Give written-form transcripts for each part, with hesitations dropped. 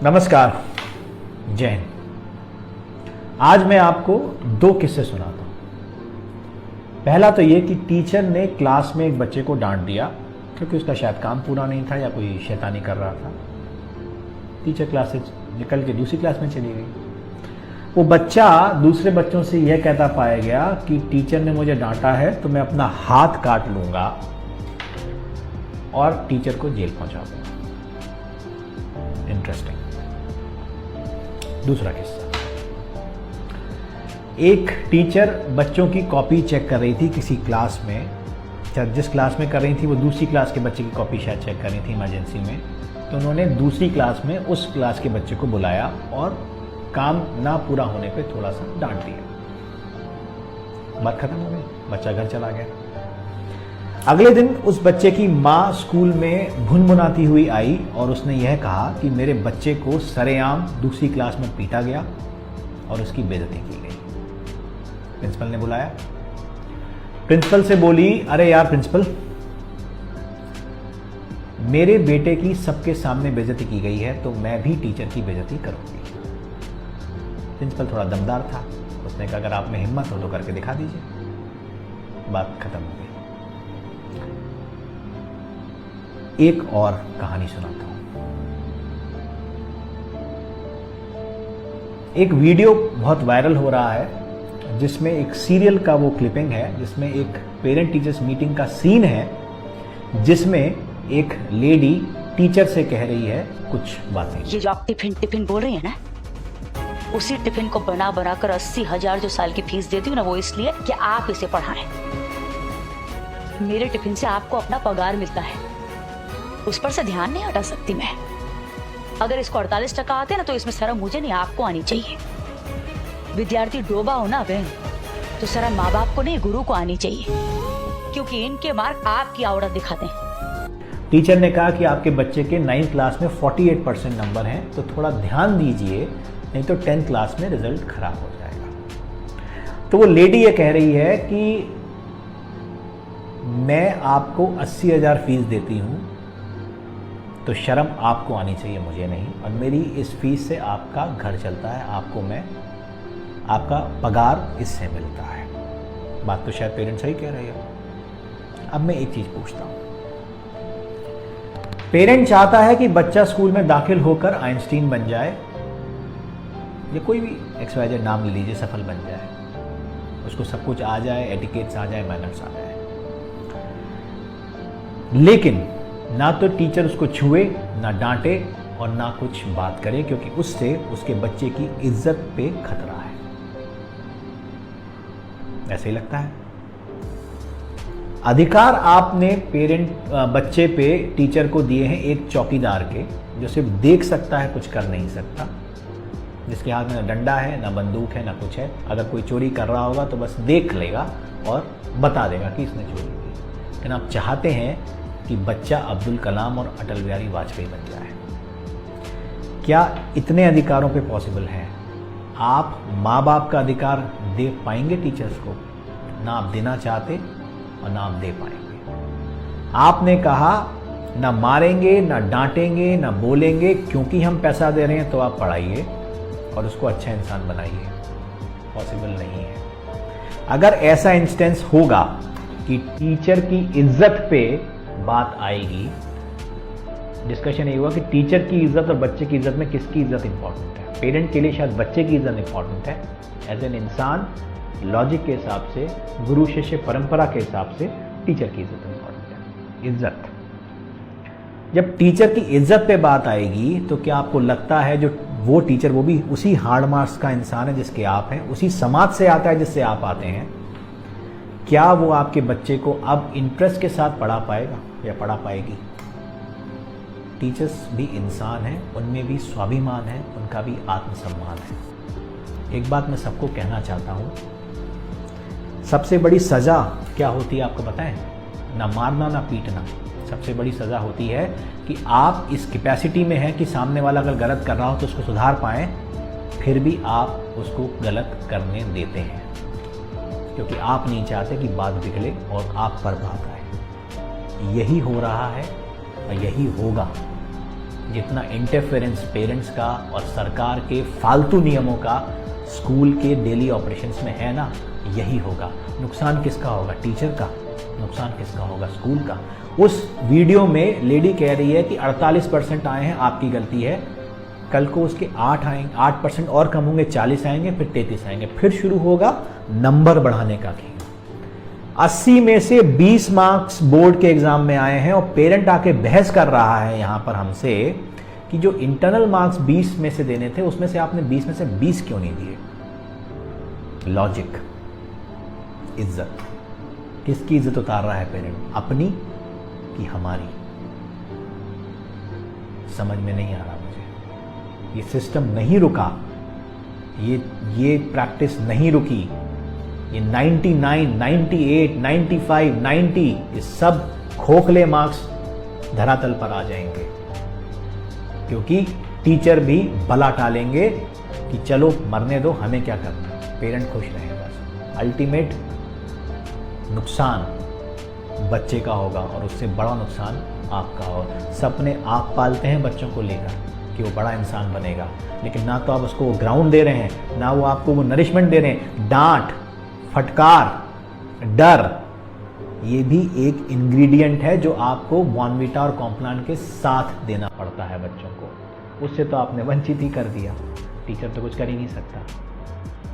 नमस्कार, जय हिंद। आज मैं आपको दो किस्से सुनाता हूँ। पहला तो ये कि टीचर ने क्लास में एक बच्चे को डांट दिया क्योंकि उसका शायद काम पूरा नहीं था या कोई शैतानी कर रहा था। टीचर क्लास से निकल के दूसरी क्लास में चली गई। वो बच्चा दूसरे बच्चों से यह कहता पाया गया कि टीचर ने मुझे डांटा है तो मैं अपना हाथ काट लूंगा और टीचर को जेल पहुंचा दूंगा। इंटरेस्टिंग। दूसरा किस्सा, एक टीचर बच्चों की कॉपी चेक कर रही थी किसी क्लास में। जिस क्लास में कर रही थी वो दूसरी क्लास के बच्चे की कॉपी शायद चेक कर रही थी इमरजेंसी में। तो उन्होंने दूसरी क्लास में उस क्लास के बच्चे को बुलाया और काम ना पूरा होने पे थोड़ा सा डांट दिया। बात खत्म हो गई, बच्चा घर चला गया। अगले दिन उस बच्चे की माँ स्कूल में भुनभुनाती हुई आई और उसने यह कहा कि मेरे बच्चे को सरेआम दूसरी क्लास में पीटा गया और उसकी बेइज्जती की गई। प्रिंसिपल ने बुलाया। प्रिंसिपल से बोली, अरे यार प्रिंसिपल, मेरे बेटे की सबके सामने बेइज्जती की गई है तो मैं भी टीचर की बेइज्जती करूंगी। प्रिंसिपल थोड़ा दमदार था। उसने कहा अगर आप में हिम्मत हो तो करके दिखा दीजिए। बात खत्म हो गई। एक और कहानी सुनाता हूं। एक वीडियो बहुत वायरल हो रहा है जिसमें एक सीरियल का वो क्लिपिंग है जिसमें एक पेरेंट टीचर्स मीटिंग का सीन है जिसमें एक लेडी टीचर से कह रही है कुछ बातें। ये जो आप टिफिन बोल रही है ना, उसी टिफिन को बना कर 80,000 जो साल की फीस देती हूँ ना, वो इसलिए कि आप इसे पढ़ाएं। मेरे टिफिन से आपको अपना पगार मिलता है, उस पर से ध्यान नहीं हटा सकती मैं। अगर इसको 48% आते ना तो इसमें शर्म मुझे नहीं आपको आनी चाहिए। विद्यार्थी डोबा हो ना बहन तो शर्म माँ बाप को नहीं गुरु को आनी चाहिए, क्योंकि इनके मार्क आपकी औरत दिखाते हैं। टीचर ने कहा कि आपके बच्चे के 9th क्लास में 48% नंबर हैं तो थोड़ा ध्यान दीजिए, नहीं तो 10th क्लास में रिजल्ट खराब हो जाएगा। तो वो लेडी ये कह रही है कि मैं आपको 80,000 फीस देती हूँ तो शर्म आपको आनी चाहिए, मुझे नहीं। और मेरी इस फीस से आपका घर चलता है, आपका पगार इससे मिलता है। बात तो शायद पेरेंट्स सही कह रहे हैं। अब मैं एक चीज़ पूछता हूँ। पेरेंट चाहता है कि बच्चा स्कूल में दाखिल होकर आइंस्टीन बन जाए या कोई भी XYZ नाम ले लीजिए, सफल बन जाए, उसको सब कुछ आ जाए, एटिकेट्स आ जाए, मैनर्स आ जाए। लेकिन ना तो टीचर उसको छुए, ना डांटे और ना कुछ बात करे, क्योंकि उससे उसके बच्चे की इज्जत पे खतरा है। ऐसे ही लगता है। अधिकार आपने बच्चे पे टीचर को दिए हैं एक चौकीदार के, जो सिर्फ देख सकता है, कुछ कर नहीं सकता, जिसके हाथ में ना डंडा है, ना बंदूक है, ना कुछ है। अगर कोई चोरी कर रहा होगा तो बस देख लेगा और बता देगा कि इसने चोरी की। लेकिन आप चाहते हैं कि बच्चा अब्दुल कलाम और अटल बिहारी वाजपेयी बन जाए। क्या इतने अधिकारों पे पॉसिबल है? आप माँ बाप का अधिकार दे पाएंगे टीचर्स को? ना आप देना चाहते और ना आप दे पाएंगे। आपने कहा ना मारेंगे, ना डांटेंगे, ना बोलेंगे, क्योंकि हम पैसा दे रहे हैं तो आप पढ़ाइए और उसको अच्छा इंसान बनाइए। पॉसिबल नहीं है। अगर ऐसा इंस्टेंस होगा कि टीचर की इज्जत पे बात आएगी, डिस्कशन ये हुआ कि टीचर की इज्जत और बच्चे की इज्जत में किसकी इज्जत इंपॉर्टेंट है। पेरेंट के लिए शायद बच्चे की इज्जत इंपॉर्टेंट है। एज एन इंसान, लॉजिक के हिसाब से, गुरु शिष्य परंपरा के हिसाब से टीचर की इज्जत इंपॉर्टेंट है। इज्जत, जब टीचर की इज्जत पे बात आएगी तो क्या आपको लगता है जो वो टीचर, वो भी उसी हार्ड मार्क्स का इंसान है जिसके आप हैं, उसी समाज से आता है जिससे आप आते हैं, क्या वो आपके बच्चे को अब इंटरेस्ट के साथ पढ़ा पाएगा या पढ़ा पाएगी? टीचर्स भी इंसान हैं, उनमें भी स्वाभिमान है, उनका भी आत्मसम्मान है। एक बात मैं सबको कहना चाहता हूँ, सबसे बड़ी सज़ा क्या होती है आपको पता है? ना मारना, ना पीटना। सबसे बड़ी सज़ा होती है कि आप इस कैपेसिटी में हैं कि सामने वाला अगर गलत कर रहा हो तो उसको सुधार पाएँ, फिर भी आप उसको गलत करने देते हैं, क्योंकि आप नहीं चाहते कि बात बिगड़े और आप पर बात आए। यही हो रहा है और यही होगा जितना इंटरफेरेंस पेरेंट्स का और सरकार के फालतू नियमों का स्कूल के डेली ऑपरेशंस में है ना, यही होगा। नुकसान किसका होगा? टीचर का। नुकसान किसका होगा? स्कूल का। उस वीडियो में लेडी कह रही है कि 48% आए हैं, आपकी गलती है। कल को उसके 8% और कम होंगे, 40 आएंगे, फिर 33 आएंगे, फिर शुरू होगा नंबर बढ़ाने का खेल। 80 में से 20 मार्क्स बोर्ड के एग्जाम में आए हैं और पेरेंट आके बहस कर रहा है यहां पर हमसे कि जो इंटरनल मार्क्स 20 में से देने थे उसमें से आपने 20 में से 20 क्यों नहीं दिए? लॉजिक, इज्जत। किसकी इज्जत उतार रहा है पेरेंट? अपनी कि हमारी? समझ में नहीं आ रहा मुझे। ये सिस्टम नहीं रुका, ये प्रैक्टिस नहीं रुकी। ये 99, 98, 95, 90 ये सब खोखले मार्क्स धरातल पर आ जाएंगे, क्योंकि टीचर भी भला टालेंगे कि चलो मरने दो, हमें क्या करना, पेरेंट खुश रहे बस। अल्टीमेट नुकसान बच्चे का होगा और उससे बड़ा नुकसान आपका होगा। सपने आप पालते हैं बच्चों को लेकर कि वो बड़ा इंसान बनेगा, लेकिन ना तो आप उसको ग्राउंड दे रहे हैं, ना वो आपको वो नरिशमेंट दे रहे हैं। डांट, फटकार, डर, ये भी एक इंग्रेडिएंट है जो आपको बॉर्नवीटा और कॉम्प्लान के साथ देना पड़ता है बच्चों को। उससे तो आपने वंचित ही कर दिया। टीचर तो कुछ कर ही नहीं सकता।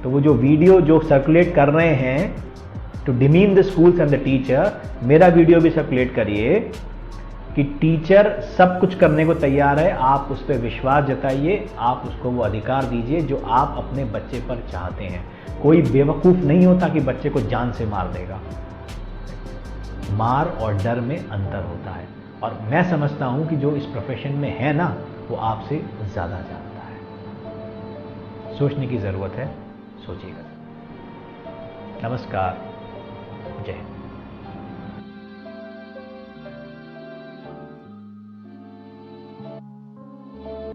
तो वो जो वीडियो जो सर्कुलेट कर रहे हैं to demean the schools and the teacher, मेरा वीडियो भी सर्कुलेट करिए कि टीचर सब कुछ करने को तैयार है, आप उस पर विश्वास जताइए, आप उसको वो अधिकार दीजिए जो आप अपने बच्चे पर चाहते हैं। कोई बेवकूफ़ नहीं होता कि बच्चे को जान से मार देगा। मार और डर में अंतर होता है, और मैं समझता हूं कि जो इस प्रोफेशन में है ना, वो आपसे ज़्यादा जानता है। सोचने की ज़रूरत है, सोचिएगा। नमस्कार, जय हिंद।